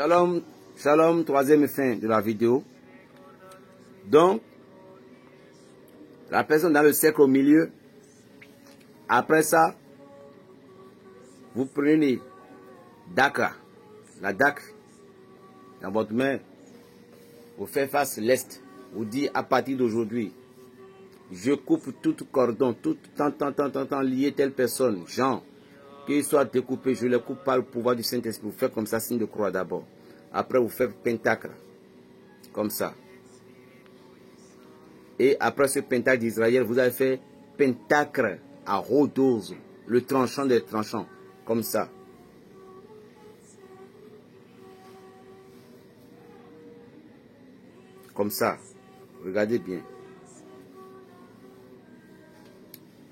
Shalom, shalom, troisième et fin de la vidéo. Donc, la personne dans le cercle au milieu, après ça, vous prenez Dakar, la Dakar dans votre main, vous faites face l'Est, vous dites à partir d'aujourd'hui, je coupe tout cordon, tout tant lié telle personne, Jean, qu'il soit découpé, je le coupe par le pouvoir du Saint-Esprit. Vous faites comme ça, signe de croix d'abord. Après, vous faites pentacle, comme ça. Et après ce pentacle d'Israël, vous avez fait pentacle à haute dose, le tranchant des tranchants, comme ça. Comme ça. Regardez bien.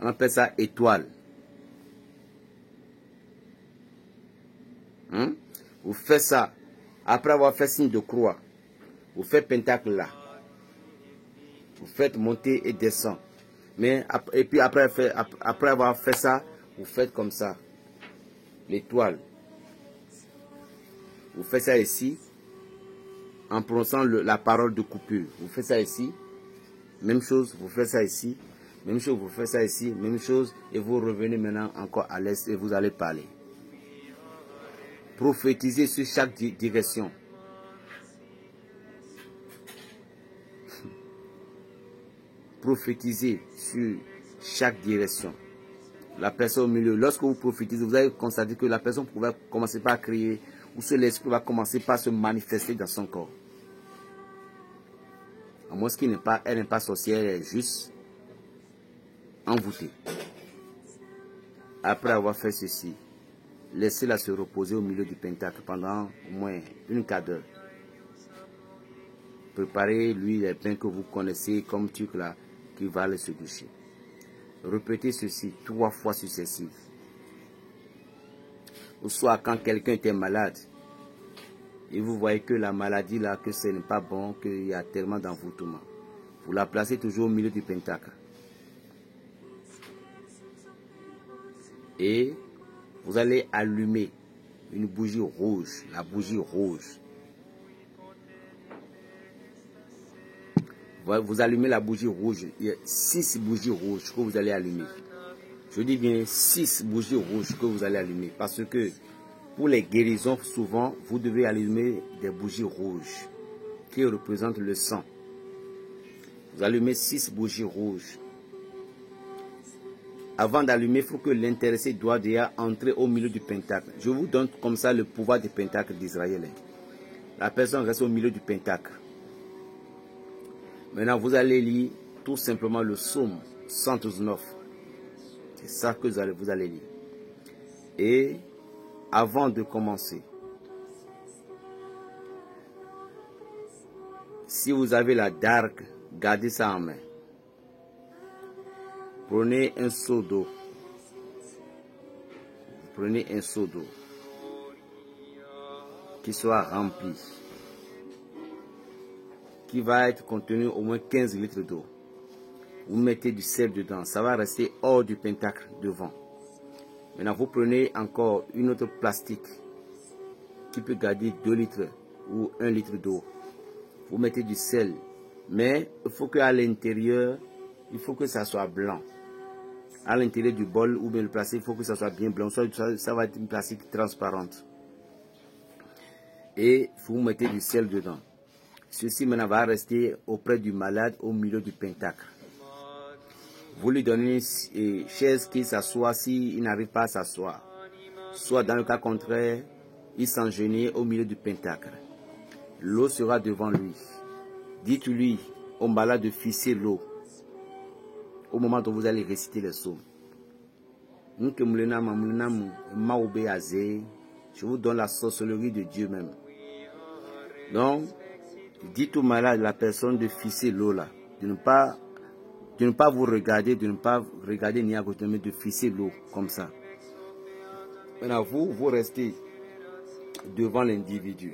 On appelle ça étoile. Vous faites ça. Après avoir fait signe de croix, vous faites pentacle là. Vous faites monter et descendre. Mais, et puis après avoir fait ça, vous faites comme ça. L'étoile. Vous faites ça ici. En prononçant la parole de coupure. Vous faites ça ici. Même chose, vous faites ça ici. Même chose, vous faites ça ici. Même chose. Et vous revenez maintenant encore à l'est et vous allez parler. Prophétisez sur chaque direction. Prophétisez sur chaque direction. La personne au milieu, lorsque vous prophétisez, vous allez constater que la personne va commencer par crier, ou que l'esprit va commencer par se manifester dans son corps. À moins qu'elle n'est pas sorcière, elle est juste envoûtée. Après avoir fait ceci, laissez-la se reposer au milieu du pentacle pendant au moins une quart d'heure. Préparez-lui les pains que vous connaissez comme truc là qui va se doucher. Répétez ceci 3 fois successives. Ou soit quand quelqu'un était malade, et vous voyez que la maladie là, que ce n'est pas bon, qu'il y a tellement d'envoûtement. Vous la placez toujours au milieu du pentacle. Et vous allez allumer une bougie rouge, la bougie rouge. Vous allumez la bougie rouge. Il y a 6 bougies rouges que vous allez allumer. Je dis bien 6 bougies rouges que vous allez allumer. Parce que pour les guérisons, souvent, vous devez allumer des bougies rouges qui représentent le sang. Vous allumez 6 bougies rouges. Avant d'allumer, il faut que l'intéressé doit déjà entrer au milieu du pentacle. Je vous donne comme ça le pouvoir du pentacle d'Israël. La personne reste au milieu du pentacle. Maintenant, vous allez lire tout simplement le psaume 119. C'est ça que vous allez lire. Et avant de commencer, si vous avez la dargue, gardez ça en main. Prenez un seau d'eau. Prenez un seau d'eau qui soit rempli, qui va être contenu au moins 15 litres d'eau. Vous mettez du sel dedans, ça va rester hors du pentacle devant. Maintenant, vous prenez encore une autre plastique qui peut garder 2 litres ou 1 litre d'eau. Vous mettez du sel, mais il faut qu'à l'intérieur, il faut que ça soit blanc. À l'intérieur du bol ou bien le plastique, il faut que ça soit bien blanc. Ça va être une plastique transparente. Et vous mettez du sel dedans. Ceci maintenant va rester auprès du malade au milieu du pentacle. Vous lui donnez une chaise qui s'assoit s'il n'arrive pas à s'asseoir. Soit dans le cas contraire, il s'engenille au milieu du pentacle. L'eau sera devant lui. Dites-lui au malade de fixer l'eau au moment où vous allez réciter les psaumes. Je vous donne la sorcellerie de Dieu même. Donc, dites au malade, la personne de fixer l'eau là, de ne pas vous regarder, de ne pas regarder ni à côté, mais de fixer l'eau comme ça. Maintenant, vous restez devant l'individu.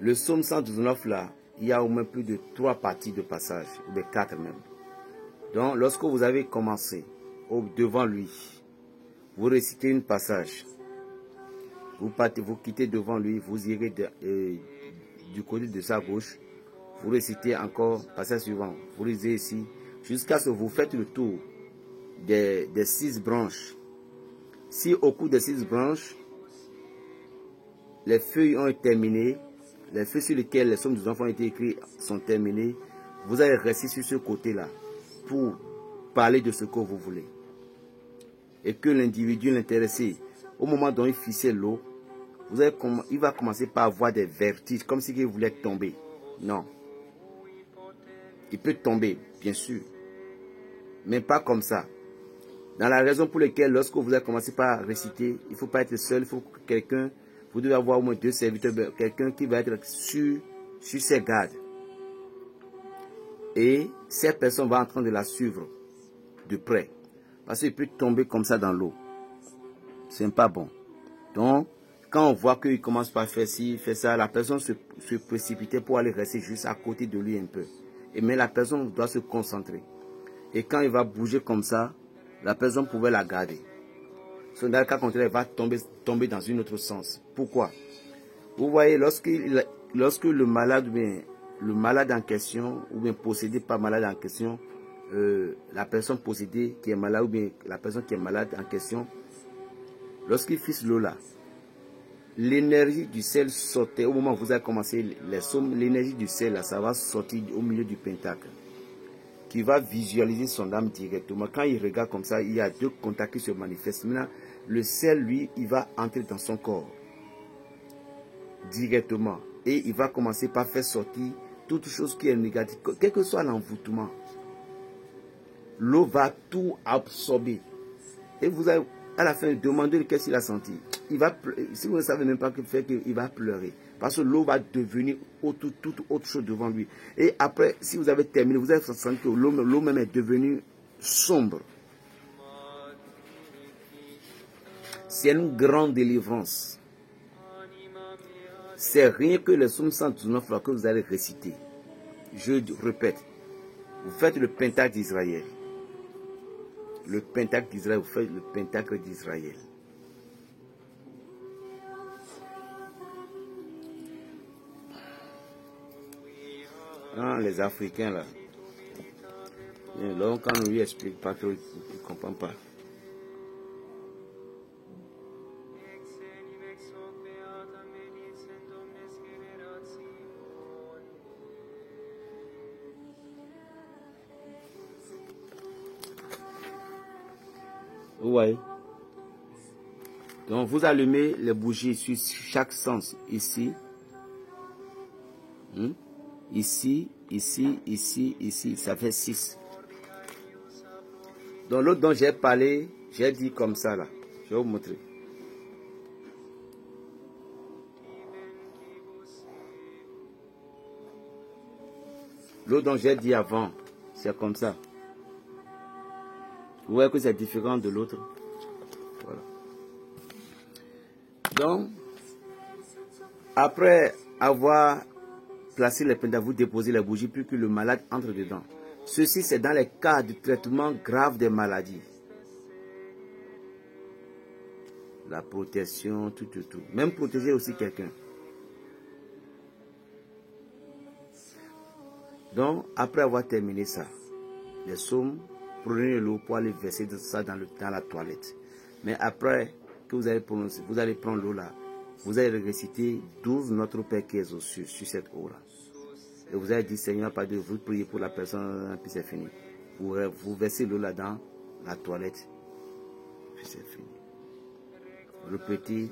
Le psaume 119 là, il y a au moins plus de 3 parties de passage, ou de 4 même. Donc, lorsque vous avez commencé devant lui, vous récitez une passage. Vous partez, vous quittez devant lui, vous irez du côté de sa gauche. Vous récitez encore, passage suivant. Vous lisez ici, jusqu'à ce que vous faites le tour des 6 branches. Si au cours des 6 branches, les feuilles ont été terminées, les feuilles sur lesquelles les sommes des enfants ont été écrites sont terminées, vous allez rester sur ce côté-là pour parler de ce que vous voulez. Et que l'individu, l'intéressé, au moment dont il ficelle l'eau, il va commencer par avoir des vertiges, comme s'il voulait tomber. Non. Il peut tomber, bien sûr. Mais pas comme ça. Dans la raison pour laquelle, lorsque vous allez commencer par réciter, il ne faut pas être seul, il faut que quelqu'un, vous devez avoir au moins 2 serviteurs, quelqu'un qui va être sur ses gardes. Et cette personne va en train de la suivre de près. Parce qu'il peut tomber comme ça dans l'eau. Ce n'est pas bon. Donc, quand on voit qu'il commence par faire ci, faire ça, la personne se précipite pour aller rester juste à côté de lui un peu. Mais la personne doit se concentrer. Et quand il va bouger comme ça, la personne pouvait la garder. Dans le cas contraire, elle va tomber dans un autre sens. Pourquoi? Vous voyez, lorsque le malade en question, ou bien possédé par malade en question, la personne possédée qui est malade, ou bien la personne qui est malade en question, lorsqu'il fixe l'eau là, l'énergie du sel sortait, au moment où vous avez commencé les sommes, l'énergie du sel là, ça va sortir au milieu du pentacle, qui va visualiser son âme directement. Quand il regarde comme ça, il y a 2 contacts qui se manifestent. Maintenant, le sel, lui, il va entrer dans son corps directement. Et il va commencer par faire sortir toute chose qui est négative, quel que soit l'envoûtement. L'eau va tout absorber. Et vous allez, à la fin, demander qu'est-ce qu'il a senti. Il va, si vous ne savez même pas que faire, il va pleurer. Parce que l'eau va devenir toute autre chose devant lui. Et après, si vous avez terminé, vous allez sentir que l'eau même est devenue sombre. C'est une grande délivrance. C'est rien que les psaumes 119 que vous allez réciter. Je répète, vous faites le pentacle d'Israël. Le pentacle d'Israël, vous faites le pentacle d'Israël. Ah, les Africains là. Donc, quand on lui explique pas, il ne comprend pas. Vous voyez? Donc, vous allumez les bougies sur chaque sens. Ici. Ici, ici, ici, ici. Ça fait 6. Dans l'autre dont j'ai parlé, j'ai dit comme ça là. Je vais vous montrer. L'autre dont j'ai dit avant, c'est comme ça. Vous voyez que c'est différent de l'autre. Voilà. Donc, après avoir placé les pentacles, vous déposez les bougies puis que le malade entre dedans. Ceci, c'est dans les cas de traitement grave des maladies. La protection, tout. Même protéger aussi quelqu'un. Donc, après avoir terminé ça, les psaumes, prenez l'eau pour aller verser ça dans la toilette. Mais après que vous allez prononcer, vous allez prendre l'eau là, vous allez réciter 12 Notre Père qui est aux cieux sur cette eau là. Et vous allez dire, Seigneur, pas de vous priez pour la personne, puis c'est fini. Vous versez l'eau là dans la toilette, puis c'est fini. Répétez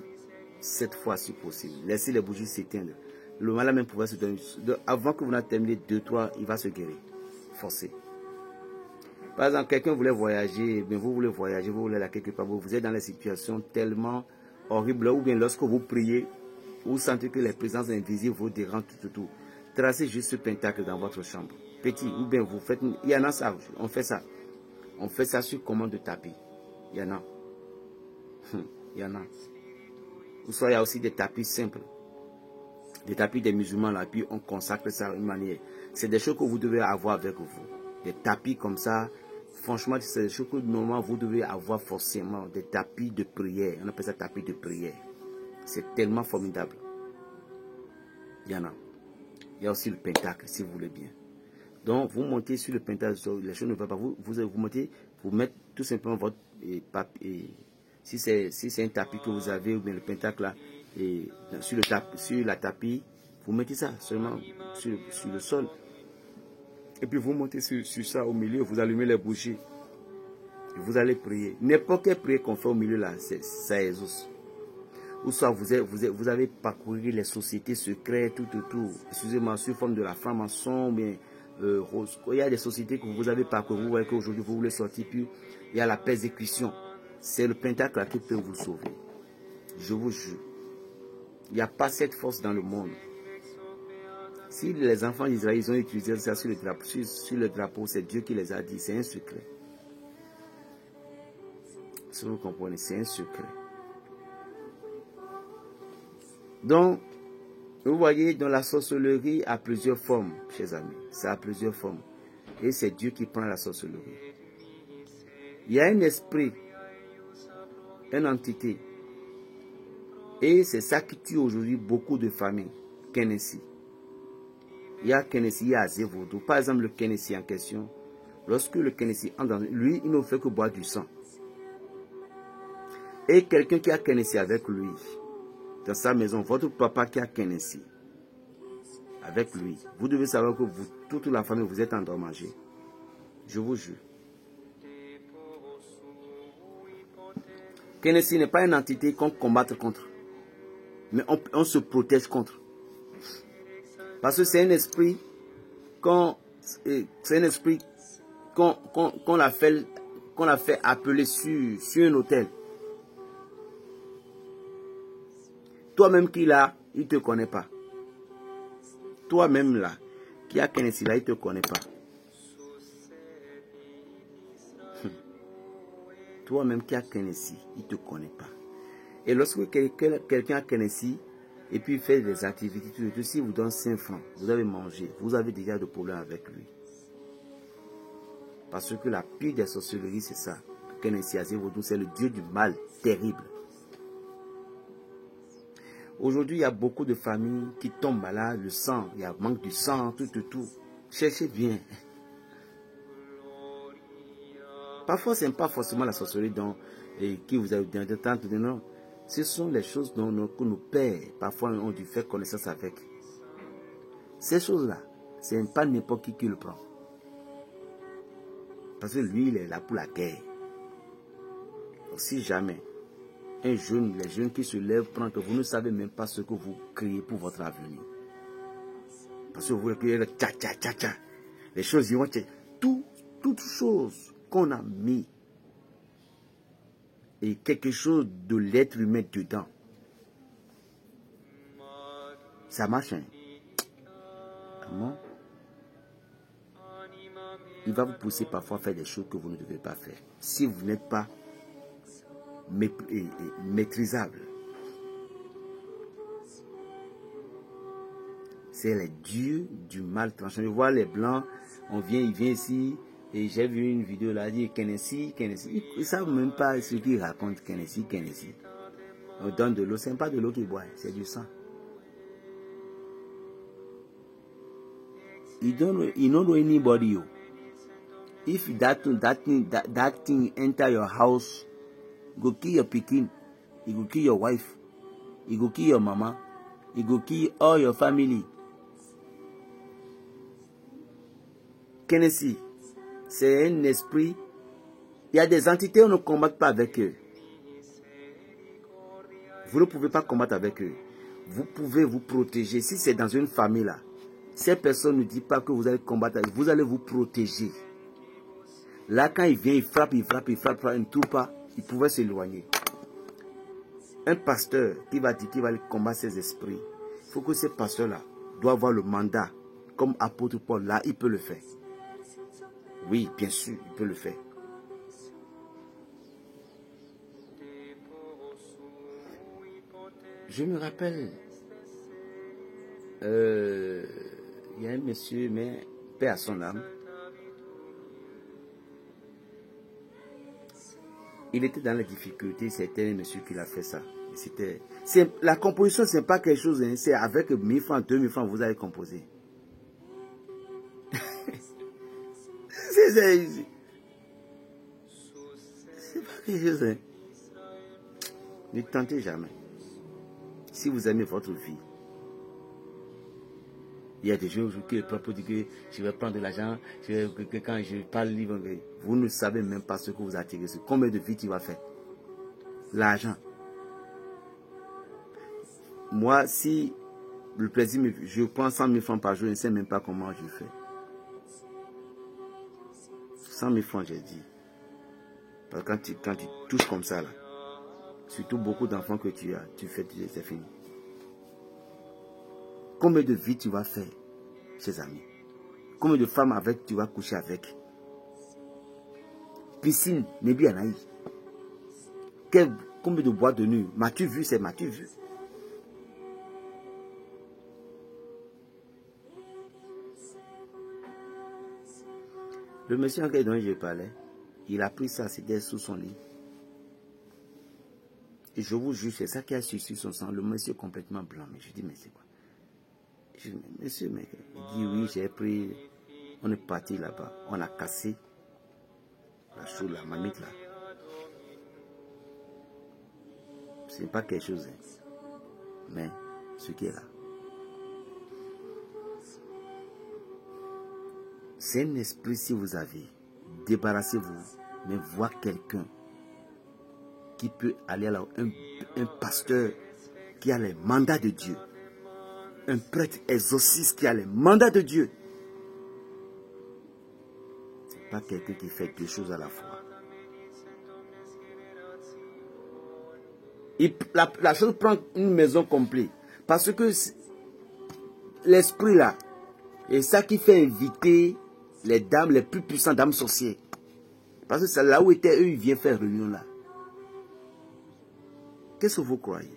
7 fois si possible. Laissez les bougies s'éteindre. Le malade même pouvait se donner. Avant que vous n'ayez terminé 2-3, il va se guérir. Forcez. Par exemple, quelqu'un voulait voyager, mais vous voulez voyager, vous voulez aller quelque part, vous êtes dans des situations tellement horribles, ou bien lorsque vous priez, vous sentez que les présences invisibles vous dérangent tout. Tracez juste ce pentacle dans votre chambre. Petit, ou bien vous faites... Il y en a ça, on fait ça. On fait ça sur commande de tapis. Il y en a. Il y en a. Ou soit il y a aussi des tapis simples. Des tapis des musulmans là, puis on consacre ça d'une manière. C'est des choses que vous devez avoir avec vous. Des tapis comme ça, franchement, c'est des choses que normalement vous devez avoir forcément. Des tapis de prière. On appelle ça tapis de prière. C'est tellement formidable. Il y en a. Il y a aussi le pentacle, si vous voulez bien. Donc, vous montez sur le pentacle, les choses ne vont pas. Vous montez, vous mettez tout simplement votre papier. Si c'est un tapis que vous avez, ou bien le pentacle là, et sur la tapis, vous mettez ça seulement sur le sol. Et puis vous montez sur ça au milieu, vous allumez les bougies. Et vous allez prier. N'importe quelle prière qu'on fait au milieu là, ça exauce. Ou soit vous avez parcouru les sociétés secrètes, tout. Excusez-moi, sous forme de la franc-maçon, bien rose. Il y a des sociétés que vous avez parcouru, vous voyez qu'aujourd'hui vous voulez sortir, puis il y a la persécution. C'est le pentacle qui peut vous sauver. Je vous jure. Il n'y a pas cette force dans le monde. Si les enfants d'Israël ont utilisé ça sur le drapeau, c'est Dieu qui les a dit, c'est un secret. Si vous comprenez, c'est un secret. Donc, vous voyez, dans la sorcellerie a plusieurs formes, chers amis. Ça a plusieurs formes. Et c'est Dieu qui prend la sorcellerie. Il y a un esprit, une entité. Et c'est ça qui tue aujourd'hui beaucoup de familles. Kenessi. Il y a Kenessi, il y a Azévodou. Par exemple, le Kenessi en question, lorsque le Kenessi entre dans lui, il ne fait que boire du sang. Et quelqu'un qui a Kenessi avec lui, dans sa maison, votre papa qui a Kenessi avec lui, vous devez savoir que vous, toute la famille, vous êtes endommagés. Je vous jure. Kenessi n'est pas une entité qu'on combat contre, mais on se protège contre. Parce que c'est un esprit qu'on a fait appeler sur un hôtel. Toi-même qui l'a, il ne te connaît pas. Toi-même là, qui a Kenessi là, il ne te connaît pas. Toi-même qui a Kenessi, il ne te connaît pas. Et lorsque quelqu'un a Kenessi, et puis il fait des activités, si vous donne 5 francs, vous avez mangé, vous avez déjà des problèmes avec lui. Parce que la pire des sorcelleries, c'est ça. Kenessi Azévodou, c'est le dieu du mal terrible. Aujourd'hui, il y a beaucoup de familles qui tombent malades, le sang, il y a manque de sang, tout. Cherchez bien. Parfois, ce n'est pas forcément la sorcellerie qui vous a donné tant de non. Ce sont les choses que nos pères, parfois, ont dû faire connaissance avec. Ces choses-là, ce n'est pas n'importe qui le prend. Parce que lui, il est là pour la guerre. Donc, si jamais, les jeunes qui se lèvent, prennent que vous ne savez même pas ce que vous criez pour votre avenir. Parce que vous criez le tcha. Les choses, ils vont tcha. Toutes choses qu'on a mis et quelque chose de l'être humain dedans. Ça marche. Hein? Comment? Il va vous pousser parfois à faire des choses que vous ne devez pas faire. Si vous n'êtes pas maîtrisable. C'est les dieux du mal tranchant. Je vois les blancs, il vient ici, et j'ai vu une vidéo là, dit Kenessi. Ils ne savent même pas ce qu'ils racontent, Kenessi. On donne de l'eau, ce n'est pas de l'eau qu'ils boivent, c'est du sang. You don't know anybody. If that thing enter your house, go kill your pikin, you go kill your wife, you go kill your mama, you go kill all your family. Kenessi, c'est un esprit. Il y a des entités, on ne combat pas avec eux. Vous ne pouvez pas combattre avec eux. Vous pouvez vous protéger. Si c'est dans une famille là, ces personnes ne disent pas que vous allez combattre avec eux. Vous allez vous protéger. Là, quand il vient, il frappe, il ne trouve pas, il pouvait s'éloigner. Un pasteur qui va dire qu'il va combattre ces esprits, il faut que ce pasteur-là doit avoir le mandat. Comme apôtre Paul, là, il peut le faire. Oui, bien sûr, il peut le faire. Je me rappelle, il y a un monsieur, mais paix à son âme. Il était dans la difficulté, c'était un monsieur qui l'a fait ça. La composition, ce n'est pas quelque chose, hein, c'est avec 1000 francs, 2000 francs, vous allez composer. C'est pas quelque chose, hein. Ne tentez jamais. Si vous aimez votre vie, il y a des gens qui disent que je vais prendre de l'argent, que quand je parle libre, vous ne savez même pas ce que vous attirez. Combien de vies tu vas faire? L'argent. Moi, si le plaisir, je prends 100 000 francs par jour, je ne sais même pas comment je fais. 100 000 francs, j'ai dit. Parce que quand tu touches comme ça, là, surtout beaucoup d'enfants que tu as, c'est fini. Combien de vies tu vas faire, chers amis? Combien de femmes avec tu vas coucher avec? Piscine, Nebi Anaï. Combien de boîtes de nuit? M'as-tu vu? C'est m'as-tu vu? Le monsieur dont je parlais, il a pris ça, c'était sous son lit. Et je vous jure, c'est ça qui a suivi son sang. Le monsieur complètement blanc. Mais je dis, mais c'est quoi? Je dis, mais monsieur, mec. Il dit, oui, j'ai pris. On est parti là-bas. On a cassé la chose, la mamite là. Ce n'est pas quelque chose, hein. Mais ce qui est là. C'est un esprit, si vous avez, débarrassez-vous, mais voir quelqu'un qui peut aller à un pasteur qui a les mandats de Dieu, un prêtre exorciste qui a les mandats de Dieu. Ce n'est pas quelqu'un qui fait deux choses à la fois. La chose prend une maison complète, parce que l'esprit là, et ça qui fait inviter les dames les plus puissantes, dames sorcières. Parce que c'est là où étaient eux, ils viennent faire réunion là. Qu'est-ce que vous croyez?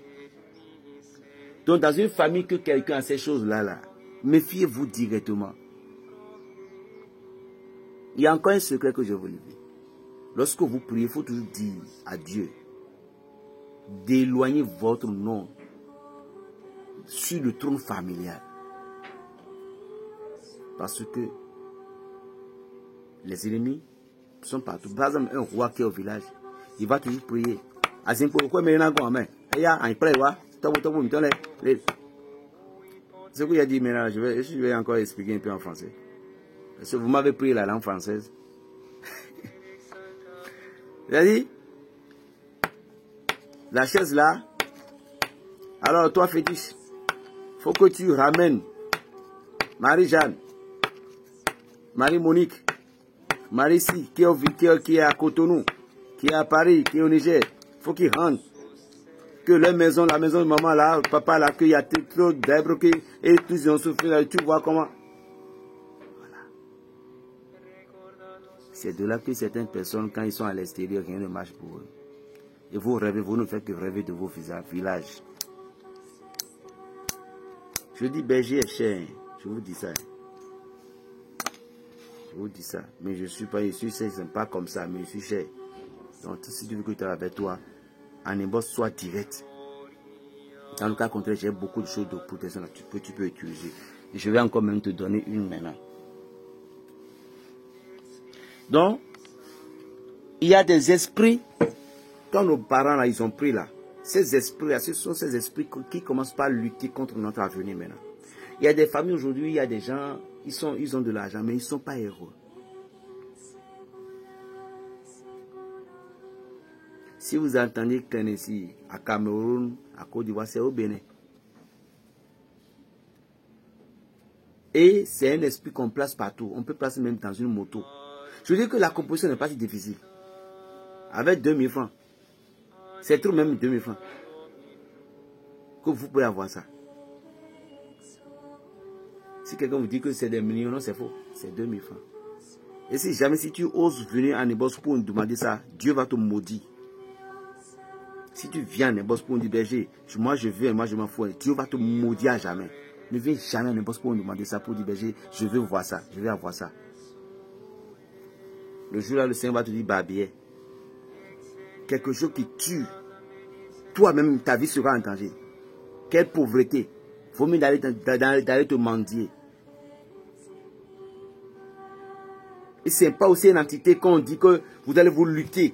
Donc dans une famille que quelqu'un a ces choses-là, là, méfiez-vous directement. Il y a encore un secret que je vous le dis. Lorsque vous priez, il faut toujours dire à Dieu d'éloigner votre nom sur le trône familial. Parce que les ennemis sont partout. Par exemple, un roi qui est au village, il va toujours prier. Ce qu'il a dit maintenant, je vais encore expliquer un peu en français. Parce que vous m'avez pris la langue française. Il a dit, la chaise là, alors toi fétiche, faut que tu ramènes Marie-Jeanne, Marie-Monique, Marie-Si, qui est à Cotonou, qui est à Paris, qui est au Niger. Faut qu'ils rentrent. Que leur maison, la maison de maman là, papa là, qu'il y a trop d'arbres et tous ils ont souffert. Tu vois comment? Voilà. C'est de là que certaines personnes, quand ils sont à l'extérieur, rien ne marche pour eux. Et vous rêvez, vous ne faites que rêver de vos villages. Je dis berger est cher. Je vous dis ça. Je vous dis ça. Mais je suis pas comme ça, mais je suis cher. Donc si tu veux que tu es avec toi, en inbox soit direct. Dans le cas contraire, j'ai beaucoup de choses de protection que tu peux utiliser. Et je vais encore même te donner une maintenant. Donc, il y a des esprits, quand nos parents là, ils ont pris là, ces esprits là, ce sont ces esprits qui commencent par lutter contre notre avenir maintenant. Il y a des familles aujourd'hui, il y a des gens, ils ont de l'argent, mais ils ne sont pas heureux. Si vous entendez qu'un ici, à Cameroun, à Côte d'Ivoire, c'est au Bénin. Et c'est un esprit qu'on place partout. On peut placer même dans une moto. Je veux dire que la composition n'est pas si difficile. Avec 2000 francs. C'est trop même 2000 francs. Que vous pouvez avoir ça. Si quelqu'un vous dit que c'est des millions, non, c'est faux. C'est 2000 francs. Et si jamais si tu oses venir à Nebos pour nous demander ça, Dieu va te maudire. Si tu viens à Nebos pour nous dire, berger, moi je veux, moi je m'en fous, Dieu va te maudire à jamais. Ne viens jamais à Nebos pour nous demander ça, pour dire, berger, je veux voir ça, je vais avoir ça. Le jour là, le Seigneur va te dire, barbier. Quelque chose qui tue. toi-même, ta vie sera en danger. Quelle pauvreté. Il faut mieux d'aller te mendier. Et ce n'est pas aussi une entité qu'on dit que vous allez vous lutter.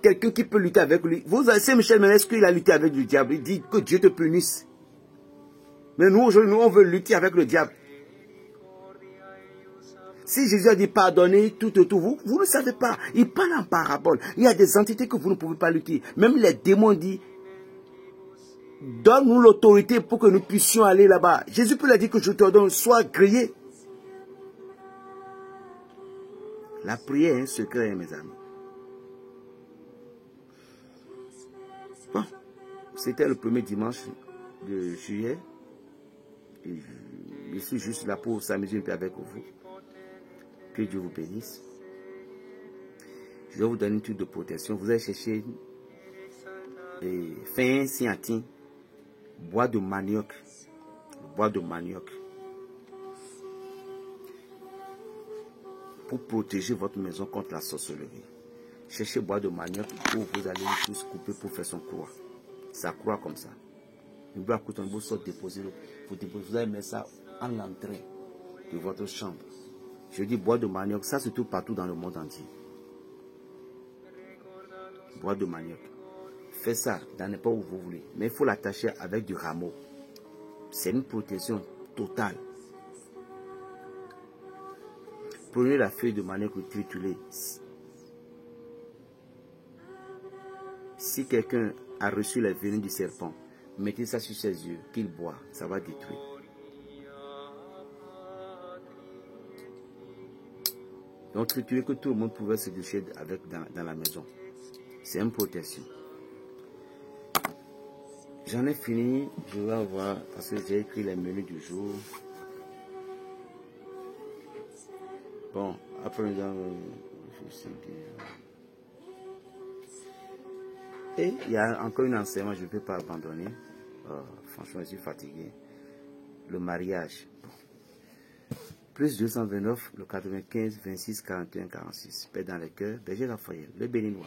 Quelqu'un qui peut lutter avec lui. Vous savez, Michel, mais est-ce qu'il a lutté avec le diable? Il dit que Dieu te punisse. Mais nous, aujourd'hui, on veut lutter avec le diable. Si Jésus a dit pardonner tout, vous ne savez pas. Il parle en parabole. Il y a des entités que vous ne pouvez pas lutter. Même les démons disent, donne-nous l'autorité pour que nous puissions aller là-bas. Jésus peut leur dire que je te donne, sois grillé. La prière est un secret, mes amis. Bon, c'était le premier dimanche de juillet. Et je suis juste là pour s'amuser un peu avec vous. Que Dieu vous bénisse. Je vais vous donner une truc de protection. Vous allez chercher fin sciatin, bois de manioc. Bois de manioc. Pour protéger votre maison contre la sorcellerie. Cherchez bois de manioc où vous allez tous couper pour faire son croix. Ça croix comme ça. Vous allez mettre ça en l'entrée de votre chambre. Je dis bois de manioc, ça se trouve partout dans le monde entier. Bois de manioc. Faites ça dans n'importe où vous voulez. Mais il faut l'attacher avec du rameau. C'est une protection totale. Prenez la feuille de manioc triturée. Si quelqu'un a reçu la venine du serpent, mettez ça sur ses yeux, qu'il boit, ça va détruire. Donc triturer que tout le monde pouvait se doucher avec dans la maison. C'est une protection. J'en ai fini, je vais voir, parce que j'ai écrit les menus du jour. Bon, après, je sais bien. Et il y a encore un enseignement, je ne peux pas abandonner. Franchement, je suis fatigué. Le mariage. Bon. Plus 229, le 95, 26, 41, 46. Paix dans les cœurs, Berger Raphaël, le béninois.